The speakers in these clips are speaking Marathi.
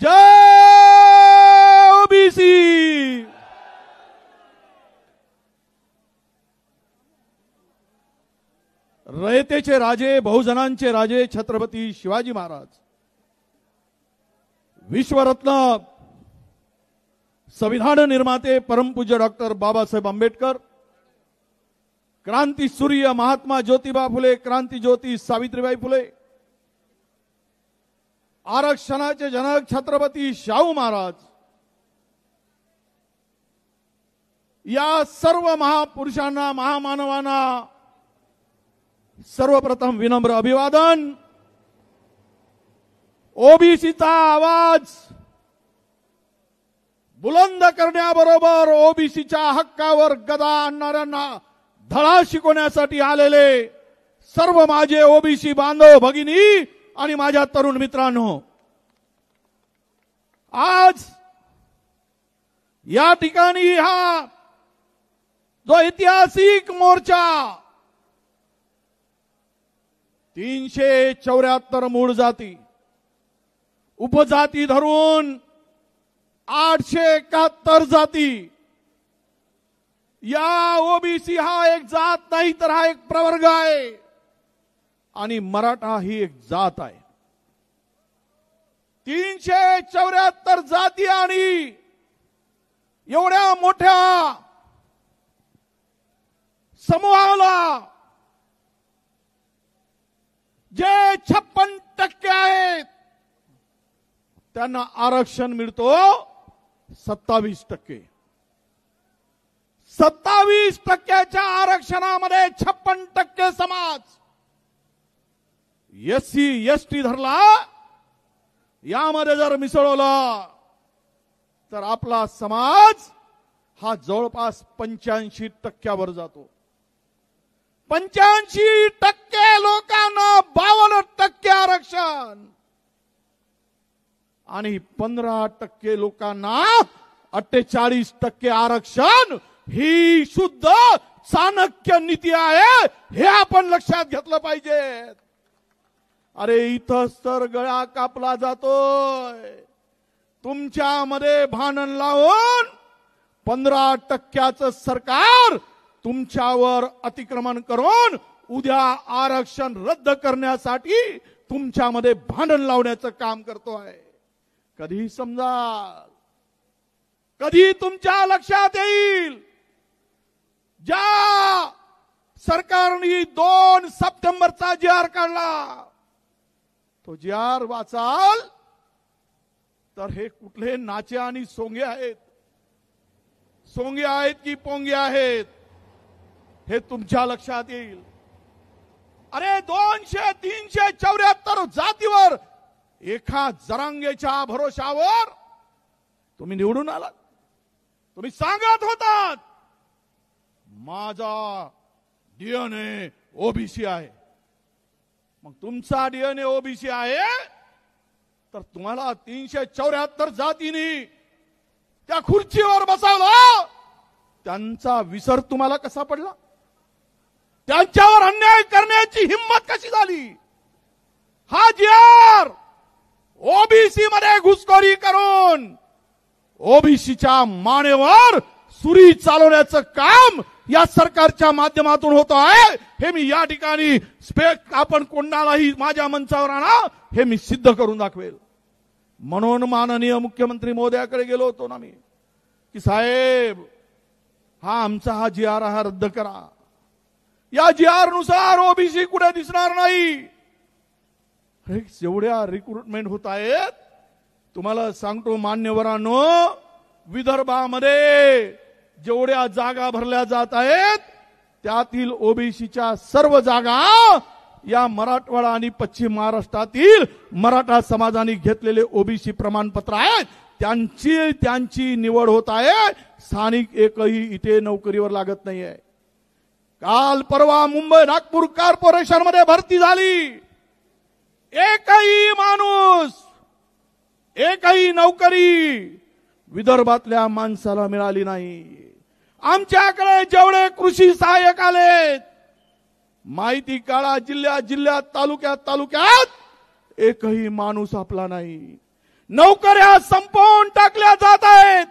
जय ओबीसी। रयतेचे राजे, बहुजनांचे राजे छत्रपती शिवाजी महाराज, विश्वरत्न संविधान निर्माते परमपूज्य डॉक्टर बाबासाहेब आंबेडकर, क्रांती सूर्य महात्मा ज्योतिबा फुले, क्रांती ज्योती सावित्रीबाई फुले, आरक्षणाचे जनक छत्रपती शाहू महाराज, या सर्व महापुरुषांना, महामानवांना सर्वप्रथम विनम्र अभिवादन। ओबीसीचा आवाज बुलंद करण्याबरोबर ओबीसीच्या हक्कावर गदा आणणाऱ्यांना धडा शिकवण्यासाठी आलेले सर्व माझे ओबीसी बांधव भगिनी आणि माझ्या तरुण मित्रांनो, आज या ठिकाणी हा जो ऐतिहासिक मोर्चा 374 मूळ जाती उपजाती धरून 871 जाती, या ओबीसी हा एक जात नाही तर हा एक प्रवर्ग आहे आणि मराठा ही एक जात आहे। 374 जाती आणि एवढ्या मोठ्या समूहाला जे 56% आहेत त्यांना आरक्षण मिळतो 27%। 27%च्या आरक्षणामध्ये 56% समाज एससी एसटी धरला, यामध्ये जर मिसळवला तर आपला समाज हा जवळपास 85% जातो। 85% लोकांना 52% आरक्षण आणि 15% लोकांना 48% आरक्षण ही शुद्ध चाणक्य नीती आहे, हे आपण लक्षात घेतलं पाहिजे। अरे इथंच तर गळा कापला जातोय। तुमच्यामध्ये भांडण लावून 15%चं सरकार तुमच्यावर अतिक्रमण करून उद्या आरक्षण रद्द करण्यासाठी तुमच्यामध्ये भांडण लावण्याचं काम करतो आहे। कधी समजा, कधी तुमच्या लक्षात येईल, ज्या सरकारने 2 सप्टेंबरचा जी.आर. काढला, तो जी.आर. वाचाल तर हे कुठले नाचे आणि सोंगे आहेत, सोंगे आहेत की पोंगे आहेत हे तुमच्या लक्षात येईल। अरे 200-374 जातीवर एका जरांगेच्या भरोशावर तुम्ही निवडून आलात। तुम्ही सांगत होतात माझा डीएनए ओबीसी आहे। मग तुमचा डीएनए ओबीसी आहे तर तुम्हाला 374 जातींनी त्या खुर्चीवर बसवलं, त्यांचा विसर तुम्हाला कसा पडला? त्यांच्यावर अन्याय करण्याची हिम्मत कशी झाली? हा जी.आर. ओबीसी मध्ये घुसखोरी करून ओबीसीच्या मानेवर सुरी चालवण्याचं काम या सरकारच्या माध्यमातून होत आहे, हे मी या ठिकाणी आपण कोणालाही माझ्या मंचावर आणा, हे मी सिद्ध करून दाखवेल। म्हणून माननीय मुख्यमंत्री महोदयाकडे गेलो होतो ना मी, की साहेब हा आमचा हा जी.आर. हा रद्द करा। या जी.आर. नुसार ओबीसी कुठे दिसणार नाही। एवढ्या रिक्रुटमेंट होत आहेत, तुम्हाला सांगतो मान्यवरांनो, विदर्भामध्ये जेवढ्या जागा भरल्या जात आहेत त्यातील ओबीसीच्या सर्व जागा या मराठवाडा आणि पश्चिम महाराष्ट्रातील मराठा समाजाने घेतलेले ओबीसी प्रमाणपत्र आहेत, त्यांची निवड होत आहे। स्थानिक एकही इथे नोकरीवर लागत नाहीये। काल परवा मुंबई नागपूर कॉर्पोरेशन मध्ये भरती झाली, एकही माणूस, एकही नोकरी विदर्भातल्या माणसाला मिळाली नाही। आमच्याकडे जेवढे कृषी सहाय्यक आलेत, माहिती काढा, जिल्ह्यात तालुक्यात एकही माणूस आपला नाही। नोकऱ्या संपवून टाकल्या जात आहेत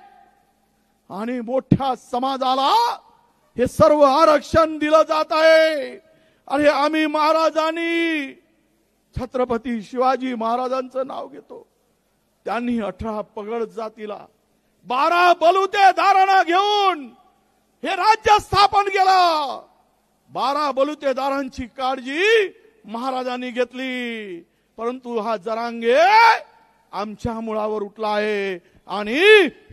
आणि मोठ्या समाजाला हे सर्व आरक्षण दिलं जात आहे। अरे आम्ही महाराजांनी छत्रपती शिवाजी महाराजांचं नाव घेतो। त्यांनी 18 पगड जातीला 12 बलुतेदारांना घेऊन हे राज्य स्थापन केलं। 12 बलुतेदारांची काळजी महाराजांनी घेतली, परंतु हा जरांगे आमच्या मुळावर उठला आहे आणि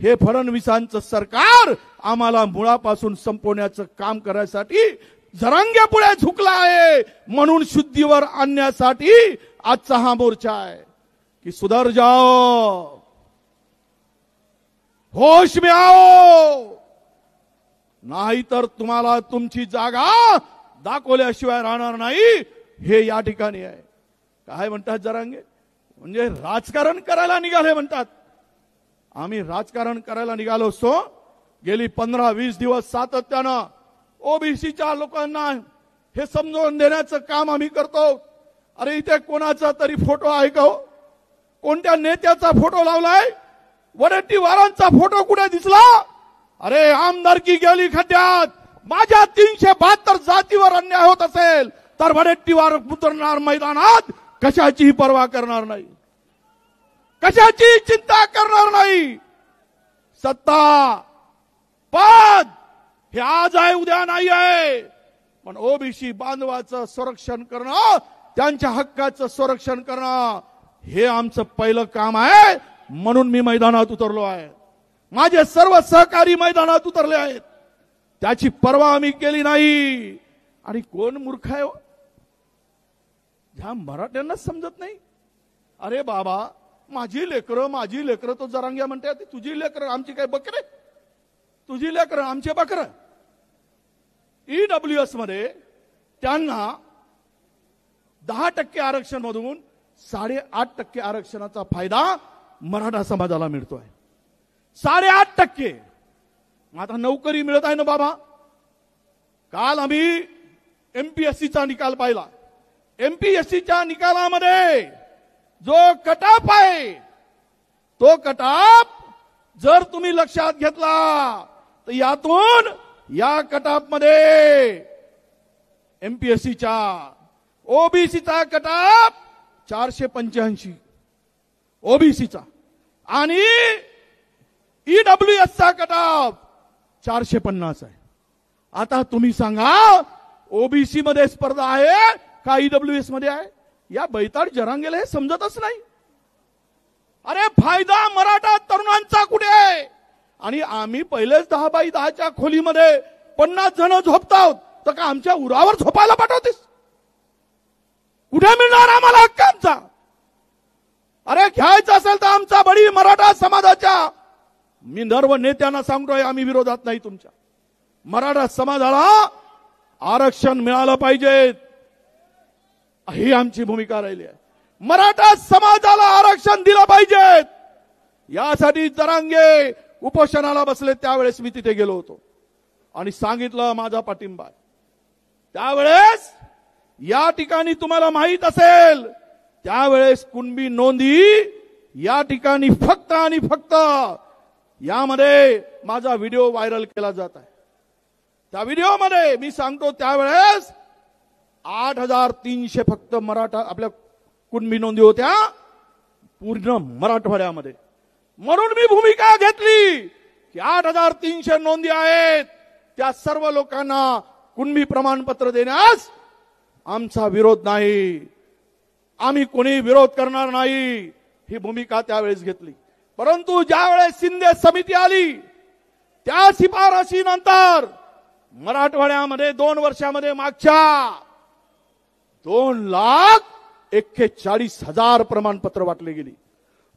हे फडणवीसांचं सरकार आम्हाला मुळापासून संपवण्याचं काम करण्यासाठी जरांगे पुढे झुकला आहे। म्हणून शुद्धीवर आणण्यासाठी आजचा हा मोर्चा आहे की सुधर जाओ, होश में आओ, नाहीतर तुम्हाला तुमची जागा दाखवल्याशिवाय राहणार नाही। हे या ठिकाणी आहे। काय म्हणतात जरांगे? म्हणजे राजकारण करायला निघाले म्हणतात। आम्ही राजकारण करायला निघालो असतो। गेली 15-20 दिवस सातत्यानं ओबीसीच्या लोकांना हे समजावून देण्याचं काम आम्ही करतो। अरे इथे कोणाचा तरी फोटो आहे का हो? कोणत्या नेत्याचा फोटो लावलाय? वडेट्टीवारांचा फोटो कुठे दिसला? अरे आमदारकी गेली खड्ड्यात। माझ्या 372 जातीवर अन्याय होत असेल तर वडेट्टीवार उतरणार मैदानात, कशाचीही पर्वा करणार नाही, कशाची चिंता करणार नाही। सत्ता पद हे आज आहे उद्या नाही आहे, पण ओबीसी बांधवाचं संरक्षण करणं, त्यांच्या हक्काचं संरक्षण करणं हे आमचं पहिलं काम आहे। म्हणून मी मैदानात उतरलो आहे। माझे सर्व सहकारी मैदानात उतरले आहेत। त्याची पर्वा आम्ही केली नाही। आणि कोण मूर्ख आहे? ह्या मराठ्यांनाच समजत नाही। अरे बाबा, माझी लेकरं तो जरांग्या म्हणते, तुझी लेकरं आमची काय बकरे? तुझी लेकरं आमचे बकरं? ईडब्ल्यूएस मध्ये त्यांना 10% आरक्षण मधून 8.5% आरक्षणाचा फायदा मराठा समाजाला मिळतोय। 8.5%। आता नोकरी मिळत आहे ना बाबा। काल आम्ही एमपीएससीचा निकाल पाहिला। एमपीएससीच्या निकालामध्ये जो कटाप आहे, तो कटाप जर तुम्ही लक्षात घेतला तर यातून या कटाप मध्ये एमपीएससीच्या ओबीसीचा कटाप 485 ओबीसीचा आणि ईडब्ल्यूएसचा कटाप 450 आहे। आता तुम्ही सांगा ओबीसी मध्ये स्पर्धा आहे का ईडब्ल्यूएस मध्ये आहे? या बैताड जरांगेला हे समजतच नाही। अरे फायदा मराठा तरुणांचा कुठे आहे? आणि आम्ही पहिलेच 10x10च्या खोलीमध्ये 50 जण झोपतो, तर का आमच्या उरावर झोपायला पाठवतेस? कुठे मिळणार आम्हाला हक्क आमचा? अरे घ्यायचं असेल तर आमचा बळी मराठा समाजाच्या, मी सर्व नेत्यांना सांगतोय, आम्ही विरोधात नाही तुमच्या। मराठा समाजाला आरक्षण मिळालं पाहिजे, ही आमची भूमिका राहिली आहे। मराठा समाजाला आरक्षण दिलं पाहिजे, यासाठी जरांगे उपोषणाला बसले। त्यावेळेस मी तिथे गेलो होतो आणि सांगितलं माझा पाठिंबा। त्यावेळेस या ठिकाणी तुम्हाला माहित असेल, त्यावेळेस कुणबी नोंदी या ठिकाणी फक्त आणि फक्त यामध्ये माझा व्हिडिओ व्हायरल केला जात आहे। त्या व्हिडिओमध्ये मी सांगतो, त्यावेळेस 8,300 फक्त मराठा आपल्या कुणबी नोंदी होत्या पूर्ण मराठवाड्यामध्ये। म्हणून मी भूमिका घेतली की 8,300 नोंदी आहेत, त्या सर्व लोकांना कुणबी प्रमाणपत्र देण्यास आमचा विरोध नाही, आम्ही कोणी विरोध करणार नाही, ही भूमिका त्यावेळेस घेतली। परंतु ज्यावेळेस शिंदे समिती आली, त्या शिफारशीनंतर मराठवाड्यामध्ये 2 वर्षामध्ये मागच्या 2,41,000 प्रमाणपत्र वाटले गेली।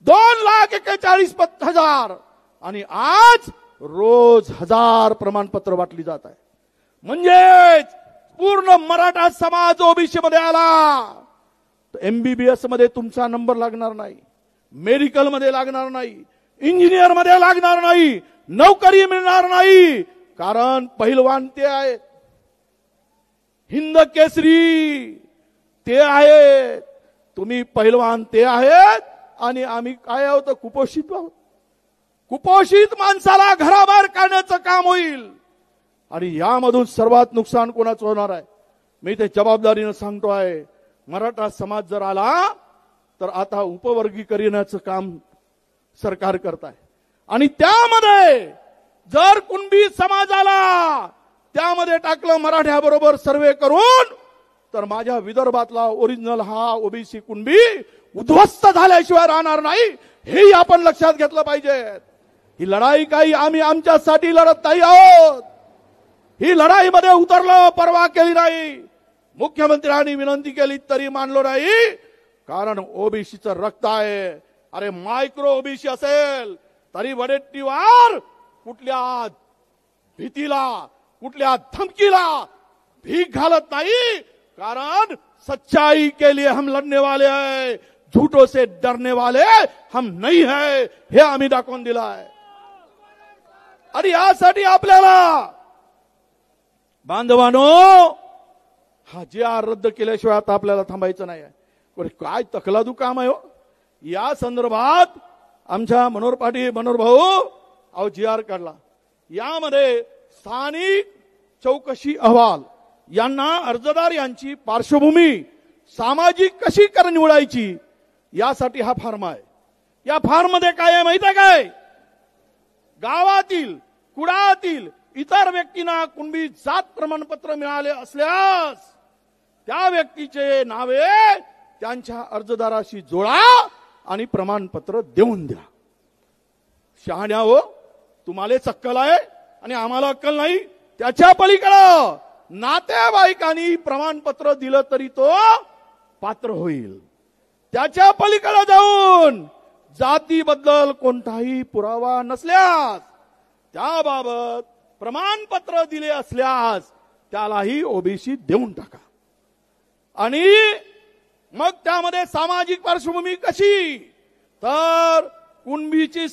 2,41,000 आणि आज रोज 1000 प्रमाणपत्र वाटली जात आहे। म्हणजे पूर्ण मराठा समाज ओबीसी मध्ये आला। एमबीबीएस मध्ये तुमचा नंबर लागणार नाही, मेडिकल मध्ये लागणार नाही, इंजिनियर मध्ये लागणार नाही, नोकरी मिळणार नाही, कारण पहिलवान ते आहेत, हिंद केसरी ते आहेत, तुम्ही पहिलवान ते आहेत आणि आम्ही काय आहोत, कुपोषित आहोत. कुपोषित माणसाला घराबाहेर काढण्याचं काम होईल आणि यामधून सर्वात नुकसान कोणाचं होणार आहे. मी ते जबाबदारीनं सांगतो आहे. मराठा समाज जर आला तर आता उपवर्गीकरणाचं काम सरकार करत आहे आणि त्यामध्ये जर कुणबी समाजाला त्यामध्ये टाकलं मराठ्याबरोबर सर्वे करून, तर माझ्या विदर्भातला ओरिजिनल हा ओबीसी कुणबी उद्ध्वस्त झाल्याशिवाय राहणार नाही. हेही आपण लक्षात घेतलं पाहिजे. ही लढाई काही आम्ही आमच्यासाठी लढत नाही आहोत. ही लढाईमध्ये उतरलो, परवा केली नाही. मुख्यमंत्र्यांनी विनंती केली तरी मानलो नाही, कारण ओबीसीचं रक्त आहे. अरे मायक्रो ओबीसी असेल तरी वडेट्टीवार कुठल्या भीतीला, कुठल्या धमकीला भीक घालत नाही, कारण सच्चाई के लिए हम लढने वाले हैं, झूठों से डरने वाले हम नहीं है, हे आम्ही दाखवून दिलं आहे. आणि यासाठी आपल्याला बांधवानो हा GR रद्द केल्याशिवाय आता आपल्याला थांबायचं नाही आहे. काय तकलादू काम आहे हो. या संदर्भात आमच्या मनोहर पाटील, मनोहर भाऊ GR काढला. यामध्ये स्थानिक चौकशी अहवाल यांना अर्जदार यांची पार्श्वभूमी सामाजिक कशी निवडायची यासाठी हा फॉर्म आहे. या फॉर्म मध्ये काय आहे माहिती आहे काय? गावातील, कुळातील इतर व्यक्तींना कुणबी जात प्रमाणपत्र मिळाले असल्यास त्या व्यक्तीचे नावे त्यांच्या अर्जदाराशी जोडा आणि प्रमाणपत्र देऊन द्या. शहाण्या हो, तुम्हाला अक्कल आहे आणि आम्हाला अक्कल नाही. त्याच्या पलीकडे नातेवाईकांनी प्रमाणपत्र दिलं तरी तो पात्र होईल. त्याच्या पलीकडे जाऊन जातीबद्दल कोणताही पुरावा नसल्यास, त्याबाबत प्रमाणपत्र दिले असल्यास त्यालाही ओबीसी देऊन टाका. आणि मग त्यामध्ये सामाजिक पार्श्वभूमी कशी, तर कुणबींशी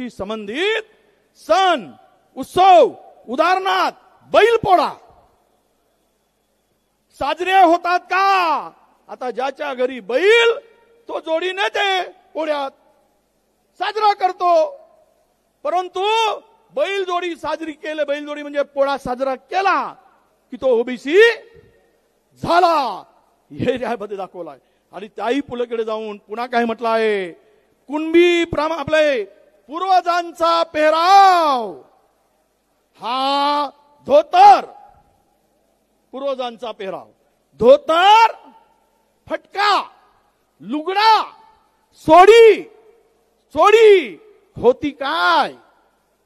संबंधित सण उत्सव, उदाहरणार्थ बैलपोळा साजरे होतात का? आता ज्याच्या घरी बैल तो जोडीने ते पोळ्यात साजरा करतो, परंतु बैलजोडी साजरी केली, बैलजोडी म्हणजे पोळा साजरा केला की तो ओबीसी झाला, हे यामध्ये दाखवलं आहे. आणि त्याही पुढे जाऊन पुन्हा काय म्हटलं आहे, कुणबी आपले पूर्वजांचा पेहराव हा धोतर, पूर्वजांचा पेहराव धोतर, फटका, लुगडा, सोडी होती काय?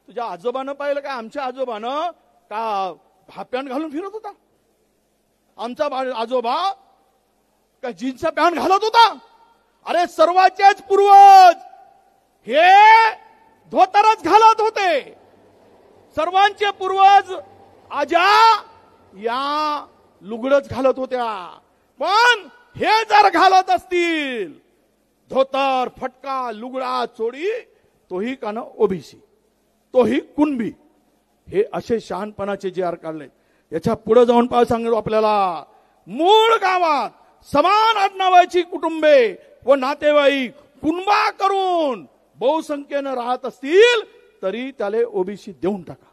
तुझ्या आजोबानं पाहिलं का? आमच्या आजोबानं का हा पॅन्ट घालून फिरत होता? आमचा आजोबा का जीन्सचा पॅन्ट घालत होता? अरे सर्वांचेच पूर्वज हे धोतरच घालत होते. सर्वांचे पूर्वज आजा या लुगडच घालत होत्या. पण हे जर घालत असतील धोतर, फटका, लुगडा, चोडी, तोही का ना ओबीसी, तोही कुणबी, हे असे शहाणपणाचे GR काढले. याच्या पुढे जाऊन सांगतो आपल्याला, मूळ गावात समान आडनावाची कुटुंबे व नातेवाईक कुणबा करून बहुसंख्येनं राहत असतील तरी त्याला ओबीसी देऊन टाका.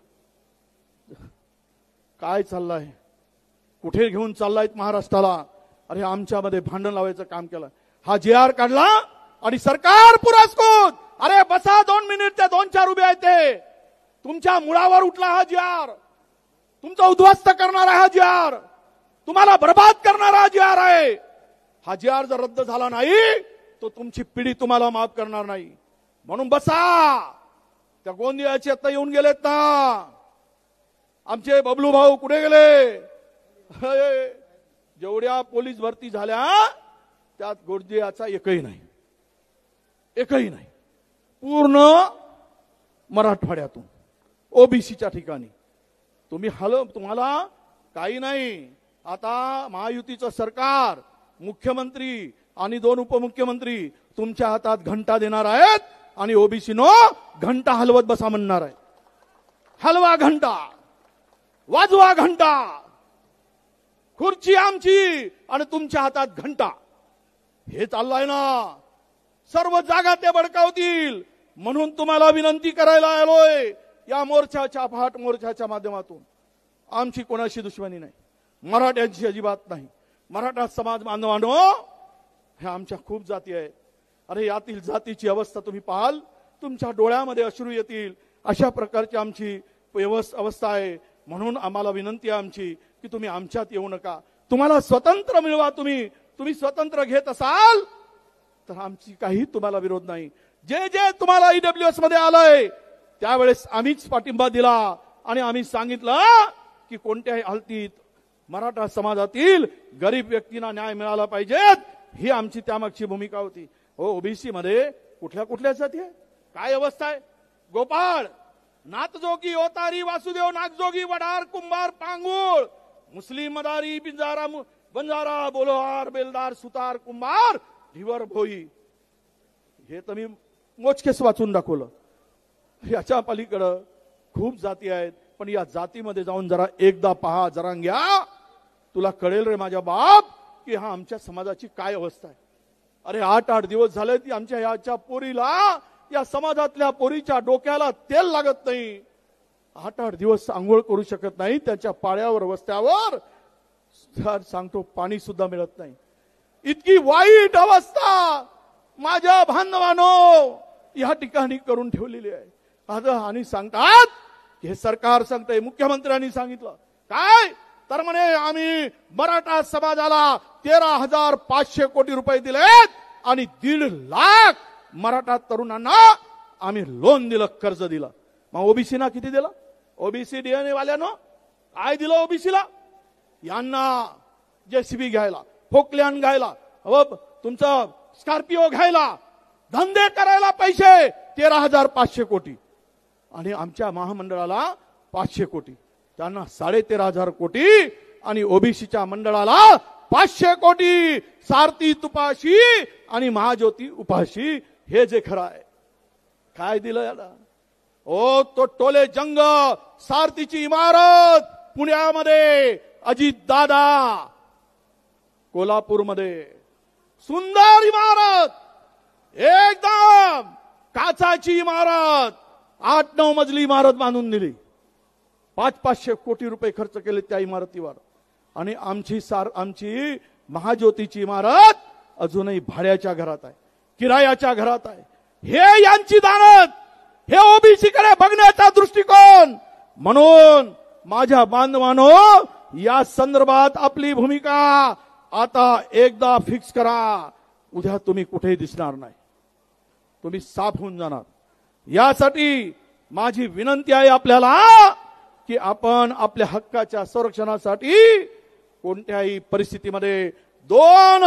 काय चाललंय, कुठे घेऊन चाललाय महाराष्ट्राला? अरे आमच्यामध्ये भांडण लावायचं काम केलं. हा GR काढला आणि सरकार पुरस्कृत, अरे बसा 2 मिनिट, त्या 2-4 उभे आहेत ते, तुमच्या मुळावर उठला हा GR, तुमचा उद्ध्वस्त करणारा हा GR, तुम्हाला बर्बाद करणारा हा GR आहे. हा GR जर रद्द झाला नाही तो तुमची पिढी तुम्हाला माफ करणार नाही. म्हणून बसा. त्या गोंदियाचे आता येऊन गेलेत ना आमचे बबलू भाऊ, कुठे गेले? जेवढ्या पोलीस भरती झाल्या त्यात गोंदियाचा एकही नाही. पूर्ण मराठवाड्यातून ओबीसीच्या ठिकाणी तुम्हाला काही नाही. आता महायुतीचं सरकार, मुख्यमंत्री आणि 2 उपमुख्यमंत्री तुमच्या हातात घंटा देणार आहेत आणि ओबीसीनो घंटा हलवत बसा म्हणणार आहे. हलवा घंटा, वाजवा घंटा, खुर्ची आमची आणि तुमच्या हातात घंटा, हे चाललंय ना, सर्व जागा ते बळकावतील. म्हणून तुम्हाला विनंती करायला आलोय या मोर्चाच्या फाट मोर्चाच्या माध्यमातून. आमची कोणाशी दुश्मनी नाही, मराठ्यांची अजिबात नाही. मराठा समाज बांधवांनो, ह्या आमच्या खूप जाती आहेत. अरे यातील जातीची अवस्था तुम्ही पाहाल, तुमच्या डोळ्यामध्ये अश्रू येतील. अशा प्रकारची आमची अवस्था आहे. म्हणून आम्हाला विनंती आहे आमची की तुम्ही आमच्यात येऊ नका. तुम्हाला स्वतंत्र मिळवा. तुम्ही स्वतंत्र घेत असाल तर आमची काही तुम्हाला विरोध नाही. जे जे तुम्हाला ईडब्ल्यूएस मध्ये आलंय त्यावेळेस आम्हीच पाठिंबा दिला आणि आम्ही सांगितलं की कोणत्याही हालतीत मराठा समाजातील गरीब व्यक्तींना न्याय मिळाला पाहिजे. ही आमची त्यामागची भूमिका होती. हो, ओबीसी मध्ये कुठल्या कुठल्या जाती आहे, काय अवस्था आहे. गोपाळ, नाथजोगी, ओतारी, वासुदेव, नागजोगी, वडार, कुंभार, पांगुळ, मुस्लिम, मदारी, बंजारा, बोलोहार, बेलदार, सुतार, कुंभार, ढिवर, भोई. हे तर मी मोजकेच वाचून दाखवलं. याच्या पलीकडं खूप जाती आहेत. पण या जातीमध्ये जाऊन जरा एकदा पहा, जरा घ्या, तुला कळेल रे माझ्या बाप की हा आमच्या समाजाची काय अवस्था आहे. अरे 8-8 दिवस झाले ती आमच्या याच्या पोरीला, या समाजातल्या पोरीच्या डोक्याला तेल लागत नाही. 8-8 दिवस आंघोळ करू शकत नाही. त्याच्या पाड्यावर वस्त्यावर सांगतो पाणी सुद्धा मिळत नाही. इतकी वाईट अवस्था माझ्या बांधवांनो या ठिकाणी करून ठेवलेली आहे. आता आणि सांगतात हे सरकार सांगतंय, मुख्यमंत्र्यांनी सांगितलं काय तर म्हणे आम्ही मराठा समाजाला 13,500 कोटी रुपये दिलेत आणि 1.5 लाख मराठा तरुणांना आम्ही लोन दिलं, कर्ज दिलं. मग ओबीसीना किती दिलं? ओबीसी डीएनए वाल्यानं काय दिलं ओबीसीला? यांना जेसीबी घ्यायला, फोकलॅन घ्यायला, तुमचं स्कॉर्पिओ घ्यायला, धंदे करायला पैसे 13,500 कोटी आणि आमच्या महामंडळाला 500 कोटी. त्यांना 13,500 कोटी आणि ओबीसीच्या मंडळाला 500 कोटी. सारथी तुपाशी आणि महाज्योती उपाशी. हे जे खरं आहे. काय दिलं याला? ओ तो टोले जंग सारथीची इमारत पुण्यामध्ये, अजित दादा कोल्हापूरमध्ये सुंदर इमारत, एकदम काचाची इमारत, 8-9 मजली इमारत बांधून दिली. 500 कोटी रुपये खर्च केले त्या इमारतीवर. आणि आमची महाज्योतीची इमारत अजूनही भाड्याच्या घरात आहे, किरायाच्या घरात आहे. हे यांची दानत, हे ओबीसी कडे बघण्याचा दृष्टिकोन. म्हणून माझ्या बांधवांनो, या संदर्भात आपली भूमिका आता एकदा फिक्स करा. उद्या तुम्ही कुठेही दिसणार नाही, तुम्ही साफ होऊन जाणार. यासाठी माझी विनंती आहे आपल्याला की आपण आपल्या हक्काच्या संरक्षणासाठी कोणत्याही परिस्थितीमध्ये 2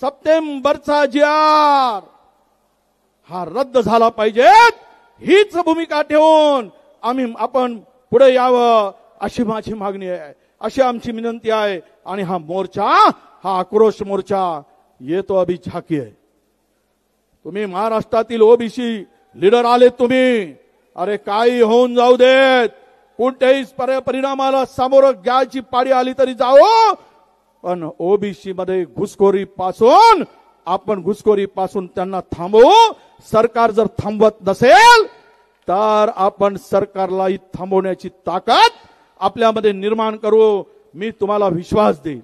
सप्टेंबरचा GR हा रद्द झाला पाहिजे. हीच भूमिका ठेवून आपण पुढे यावं अशी माझी मागणी आहे, अशी आमची विनंती आहे. आणि हा मोर्चा, हा आक्रोश मोर्चा ये तो अभी झाकी आहे. तुम्ही महाराष्ट्रातील ओबीसी लीडर आले तुम्ही, अरे काही होऊन जाऊ देत, कोणत्याही परिणामाला सामोरं घ्यायची पाळी आली तरी जाओ. पण ओबीसी मध्ये घुसखोरी पासून त्यांना थांबवू. सरकार जर थांबवत नसेल तर आपण सरकारलाही थांबवण्याची ताकद आपल्यामध्ये निर्माण करू. मी तुम्हाला विश्वास देईल.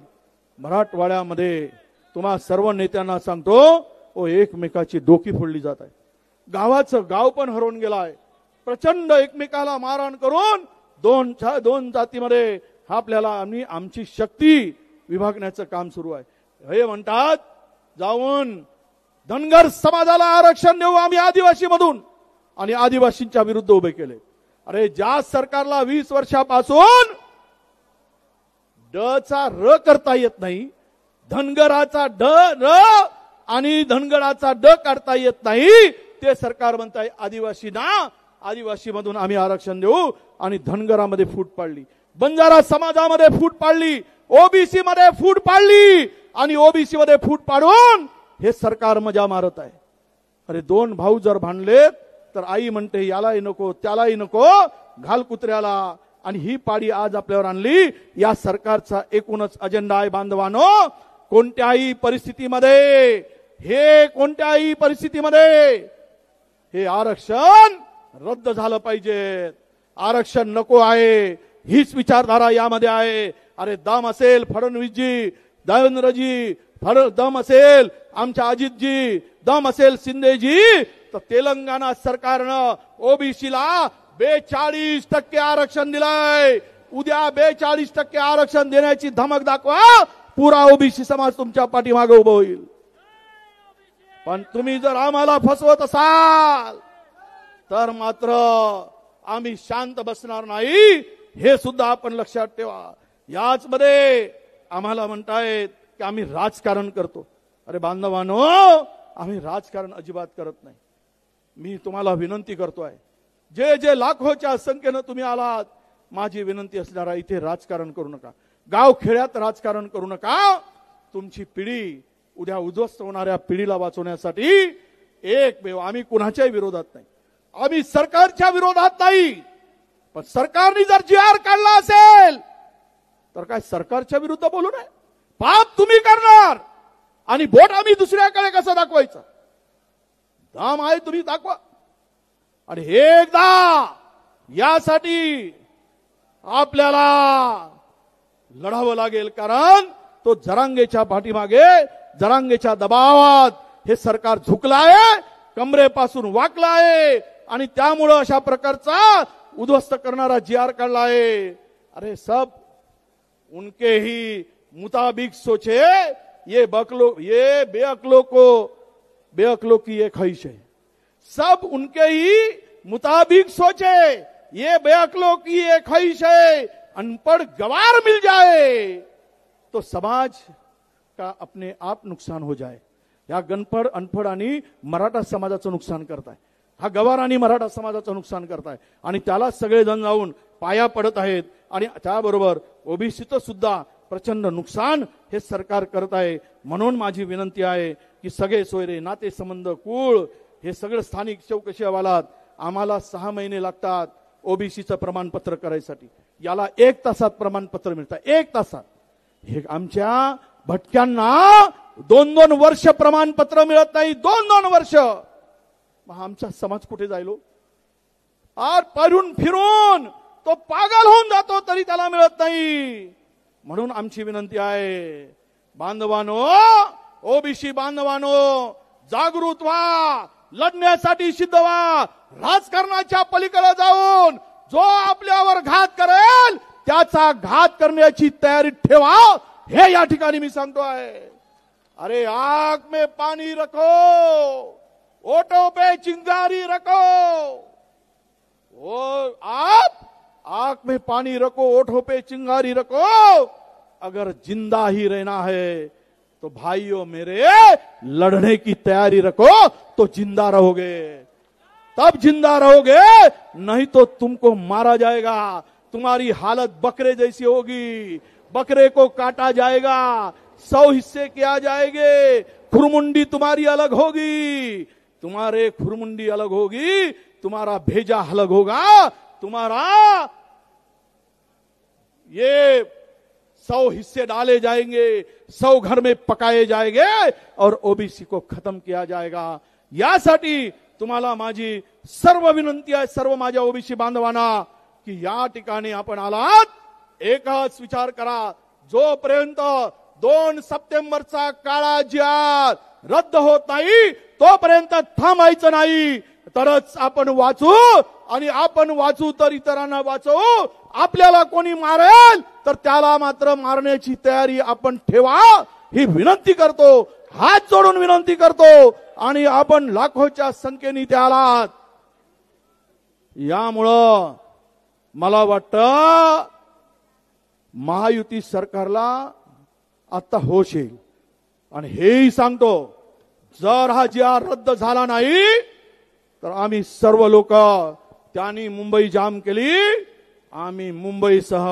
मराठवाड्यामध्ये तुम्हा सर्व नेत्यांना सांगतो, एकमेकाची डोकी फोडली जात आहे. गावाचं गाव पण हरवून गेला आहे. प्रचंड एकमेकाला मारहाण करून दोन जातीमध्ये आपल्याला आमची शक्ती विभागण्याचं काम सुरू आहे. हे म्हणतात जाऊन धनगर समाजाला आरक्षण देऊ आम्ही आदिवासी मधून, आणि आदिवासींच्या विरुद्ध उभे केले. अरे ज्या सरकारला 20 वर्षापासून ड चा र करता येत नाही, धनगराचा ड र आणि धनगराचा ड काढता येत नाही, ते सरकार म्हणताय आदिवासी मधून आम्ही आरक्षण देऊ. आणि धनगरामध्ये फूट पाडली, बंजारा समाजामध्ये फूट पाडली, ओबीसी मध्ये फूट पाडली आणि ओबीसी मध्ये फूट पाडून हे सरकार मजा मारत आहे. अरे 2 भाऊ जर भांडले तर आई म्हणते यालाही नको त्यालाही नको, घाल कुत्र्याला. आणि ही पाडी आज आपल्यावर आणली. या सरकारचा एकूणच अजेंडा आहे बांधवांनो, कोणत्याही परिस्थितीमध्ये हे कोणत्याही परिस्थितीमध्ये हे आरक्षण रद्द झालं पाहिजे. आरक्षण नको आहे हीच विचारधारा यामध्ये आहे. अरे दम असेल फडणवीसजी, देवेंद्रजी, दम असेल आमच्या अजितजी, दम असेल शिंदेजी, तर तेलंगणा सरकारनं ओबीसीला 42% आरक्षण दिलंय. उद्या 42% आरक्षण देण्याची धमक दाखवा, पुरा ओबीसी समाज तुमच्या पाठीमागे उभं होईल. पण तुम्ही जर आम्हाला फसवत असाल तर मात्र आम्ही शांत बसणार नाही, हे सुद्धा आपण लक्षात ठेवा. याच मध्ये आम्हाला म्हणतायत की आम्ही राजकारण करतो. अरे बांधवांनो, आम्ही राजकारण अजिबात करत नाही. मी तुम्हाला विनंती करतोय, जे जे लाखोच्या संख्येनं तुम्ही आलात, माझी विनंती असणार आहे, इथे राजकारण करू नका. गाव खेड्यात राजकारण करू नका. तुमची पिढी, उद्या उद्ध्वस्त होणाऱ्या पिढीला वाचवण्यासाठी एकमेव, आम्ही कुणाच्याही विरोधात नाही, आम्ही सरकारच्या विरोधात नाही, पण सरकारने जर जी.आर. काढला असेल तर काय सरकारच्या विरुद्ध बोलू नये. पाप तुम्ही करणार आणि बोट आम्ही दुसऱ्याकडे कसं दाखवायचं? दम आहे तुम्ही दाखवा. आणि हे एकदा यासाठी आपल्याला लढावं लागेल, कारण तो जरांगेच्या पाठीमागे, जरांगेच्या दबावात हे सरकार झुकलं आहे, कमरेपासून वाकलं आहे आणि त्यामुळं अशा प्रकारचा उद्ध्वस्त करणारा जी.आर. काढला आहे. अरे सब उनके ही मुताबिक सोचे, ये बेअक्लों की ये ख्वाहिश है. सब उनके ही मुताबिक सोचे, ये बेअक्लों की ये ख्वाहिश है. अनपढ़ गवार मिल जाए तो समाज का अपने आप नुकसान हो जाए. या गणपड अनपढ आणि मराठा समाजाचं नुकसान करताय, हा गवार आणि मराठा समाजाचं नुकसान करताय आणि त्याला सगळेजण जाऊन पाया पडत आहेत. आणि त्याबरोबर ओबीसीचं सुद्धा प्रचंड नुकसान हे सरकार करत आहे. म्हणून माझी विनंती आहे की सगळे सोयरे, नाते संबंध, कुळ, हे सगळं स्थानिक चौकशी अहवालात आम्हाला 6 महिने लागतात ओबीसीचं प्रमाणपत्र करायसाठी. याला 1 तासात प्रमाणपत्र मिळतं, 1 तासात. हे आमच्या भटक्यांना 2-2 वर्ष प्रमाणपत्र मिळत नाही, 2-2 वर्ष. मग आमचा समाज कुठे जायलो? आर परून फिरून तो पागल होऊन जातो तरी त्याला मिळत नाही. म्हणून आमची विनंती आहे, बांधवानो, ओबीसी बांधवानो, जागृत व्हा, लढण्यासाठी सिद्ध व्हा. राजकारणाच्या पलीकडे जाऊन जो आपल्यावर घात करेल त्याचा घात करण्याची तयारी ठेवा, हे या ठिकाणी मी सांगतोय. अरे आग में पानी रखो, ओठों पे चिंगारी रखो. वो आप आग में पानी रखो, ओठों पे चिंगारी रखो. अगर जिंदा ही रहना है तो भाइयों मेरे, लड़ने की तैयारी रखो तो जिंदा रहोगे, तब जिंदा रहोगे, नहीं तो तुमको मारा जाएगा. तुम्हारी हालत बकरे जैसी होगी, बकरे को काटा जाएगा, 100 हिस्से किया जाएंगे, खुरमुंडी तुम्हारी अलग होगी, तुम्हारे खुरमुंडी अलग होगी, तुम्हारा भेजा अलग होगा, तुम्हारा ये 100 हिस्से डाले जाएंगे, 100 घर में पकाए जाएंगे और ओबीसी को खत्म किया जाएगा. यासाठी तुम्हाला माझी सर्व विनंती आहे, सर्व माझ्या ओबीसी बांधवांना, की या ठिकाणी आपण आलात, एकच विचार करा, जोपर्यंत 2 सप्टेंबरचा काळा जी.आर. रद्द होत नाही तोपर्यंत थांबायचं नाही, तरच आपण वाचू. आणि आपण वाचू तर इतरांना वाचवू. आपल्याला कोणी मारेल तर त्याला मात्र मारण्याची तयारी आपण ठेवा, ही विनंती करतो, हात जोडून विनंती करतो. आणि आपण लाखोच्या संख्येने त्या आलात. यामुळं मला वाटतं महायुती सरकारला आता होश येईल. आणि हेही सांगतो, जर हा जी.आर. रद्द झाला नाही तर आम्ही सर्व लोक, त्यांनी मुंबई जाम केली, आम्ही मुंबईसह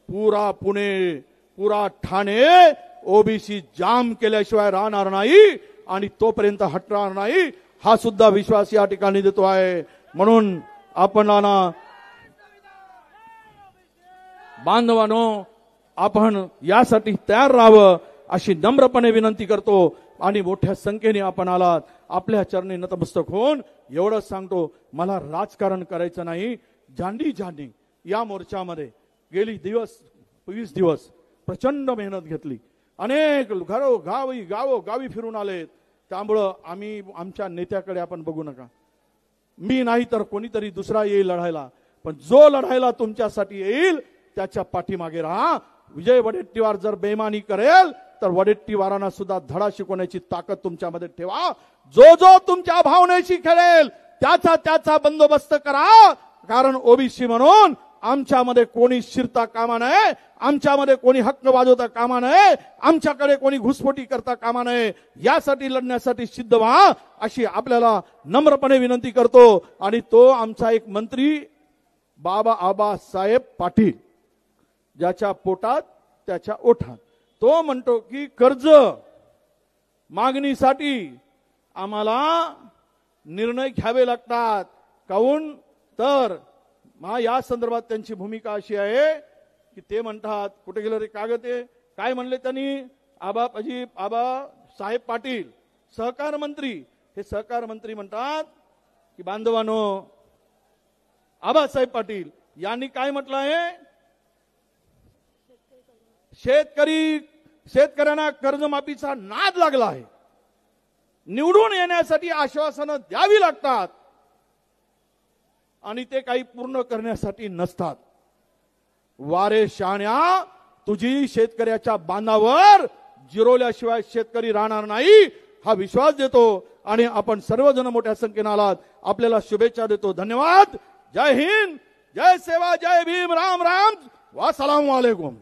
पुरा पुणे, पुरा ठाणे ओबीसी जाम केल्याशिवाय राहणार नाही आणि तोपर्यंत हटणार नाही, हा सुद्धा विश्वास या ठिकाणी देतो आहे. म्हणून आपणाला बांधवानो, आपण यासाठी तयार राहावं अशी नम्रपणे विनंती करतो. आणि मोठ्या संख्येने आपण आलात. आपल्या चरणी नतमस्तक होऊन एवढंच सांगतो, मला राजकारण करायचं नाही. झांडी झांडी या मोर्चामध्ये गेली 20 दिवस प्रचंड मेहनत घेतली. अनेक गावोगावी फिरून आलेत. त्यामुळं आम्ही आमच्या नेत्याकडे आपण बघू नका. मी नाही तर कोणीतरी दुसरा येईल लढायला, पण जो लढायला तुमच्यासाठी येईल त्याच्या पाठीमागे राहा. विजय वडेट्टीवार जर बेईमानी करेल तर वडेट्टीवारांना सुद्धा धडा शिकवण्याची ताकद तुमच्यामध्ये ठेवा. जो तुमच्या भावनेशी खेळेल त्याचा बंदोबस्त करा. कारण ओबीसी म्हणून आमच्यामध्ये कोणी शिरता कामा नये, आमच्यामध्ये कोणी हक्क वाजवता कामा नये, आमच्याकडे कोणी घुसखोरी करता कामा नये. यासाठी लढण्यासाठी सिद्ध व्हा अशी आपल्याला नम्रपणे विनंती करतो. आणि तो आमचा एक मंत्री आबासाहेब पाटील, ज्याच्या पोटात त्याच्या ओठात, तो म्हणतो की कर्ज मागणीसाठी आम्हाला निर्णय घ्यावे लागतात. काऊन तर या संदर्भात त्यांची भूमिका अशी आहे की ते म्हणतात, कुठे गेलं रे कागद आहे, काय म्हणले त्यांनी, आबासाहेब पाटील सहकार मंत्री, हे सहकार मंत्री म्हणतात की बांधवांनो, आबासाहेब पाटील यांनी काय म्हटलं आहे, शेतकऱ्यांना कर्जमाफीचा नाद लागला आहे. निवडून येण्यासाठी आश्वासनं द्यावी लागतात आणि ते काही पूर्ण करण्यासाठी नसतात. वारे शाण्या, तुझी शेतकऱ्याच्या बांधावर जिरवल्याशिवाय शेतकरी राहणार नाही हा विश्वास देतो. आणि आपण सर्वजण मोठ्या संख्येने आलात, आपल्याला शुभेच्छा देतो. धन्यवाद. जय हिंद, जय सेवा, जय भीम, राम राम, वासलाम वालेकुम.